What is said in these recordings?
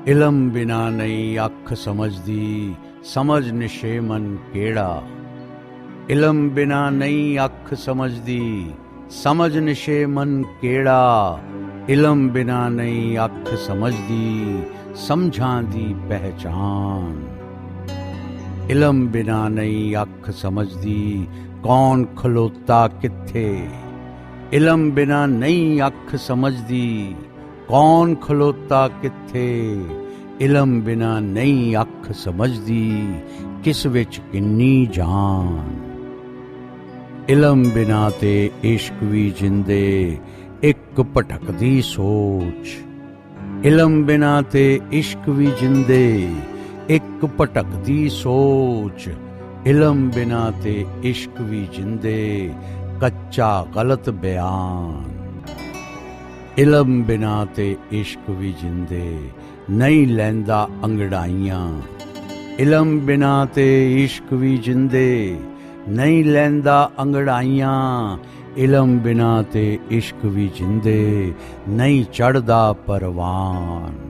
इलम बिना नहीं अख समझदी, समझ निशे मन केड़ा। इलम बिना नहीं अख समझदी, समझ निशे मन केड़ा। इलम बिना नहीं अख समझदी, समझां दी पहचान। इलम बिना नहीं अख समझदी, कौन खलोता किथे। इलम बिना नहीं अख समझदी, कौन खलोता किथे। इलम बिना नहीं अख समझदी, किस विच किन्नी जान। इलम बिना ते इश्क भी जिंदे, एक भटकदी सोच। इलम बिना ते इश्क भी जिंदे, एक भटकदी सोच। इलम बिना ते इश्क भी जिंदे, कच्चा गलत बयान। इलम बिना ते इश्क भी जिंदे, नहीं लैंदा अंगड़ाइयां। इलम बिना ते इश्क भी जिंदे, नहीं लैंदा अंगड़ाइयां। इलम बिना ते इश्क भी जिंदे, नहीं चढ़दा परवान।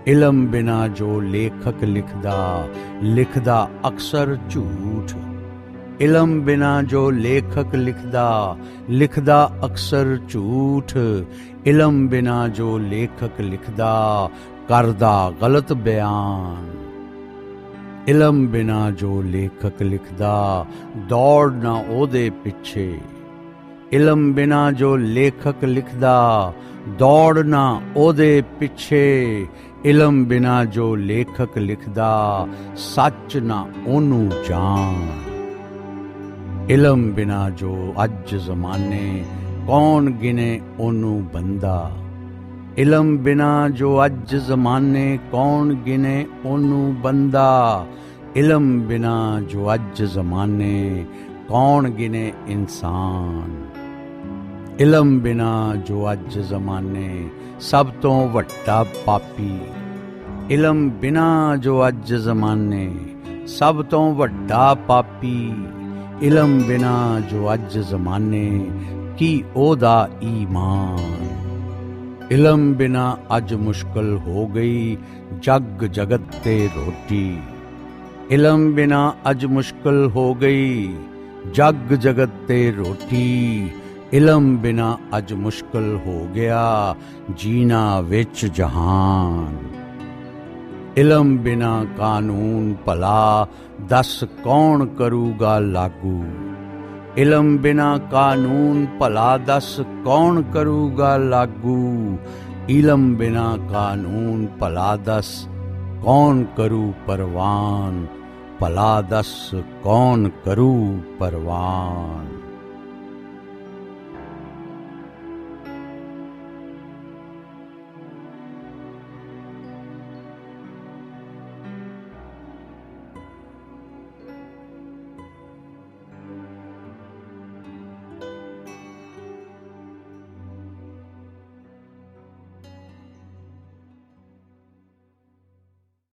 इलम बिना जो लेखक लिखदा, लिखदा अक्सर झूठ। इलम बिना जो लेखक लिखदा, लिखदा अक्सर झूठ। इलम बिना जो लेखक लिखदा, करदा गलत बयान। इलम बिना जो लेखक लिखदा, दौड़ ना ओदे पिछे। इलम बिना जो लेखक लिखदा, दौड़ ना ओदे पिछे। इलम बिना जो लेखक लिखदा, सच ना ओनू जान। इलम बिना जो अज जमाने, कौन गिने ओनू बंदा। इलम बिना जो अज जमाने, कौन गिने ओनू बंदा। इलम बिना जो अज जमाने, कौन गिने इंसान। इलम बिना जो अज जमाने, सब तो वड्डा पापी। इलम बिना जो अज जमाने, सब तो वड्डा पापी। इलम बिना जो अज जमाने, की ओदा ईमान। इलम बिना अज मुश्किल हो गई, जग जगत ते रोटी। इलम बिना अज मुश्किल हो गई, जग जगत ते रोटी। इलम बिना अज मुश्किल हो गया, जीना विच जहान। इलम बिना कानून भला, दस कौन करूगा लागू। इलम बिना कानून भला, दस कौन करूगा लागू। इलम बिना कानून भला, दस कौन करू परवान। भला दस कौन करू परवान।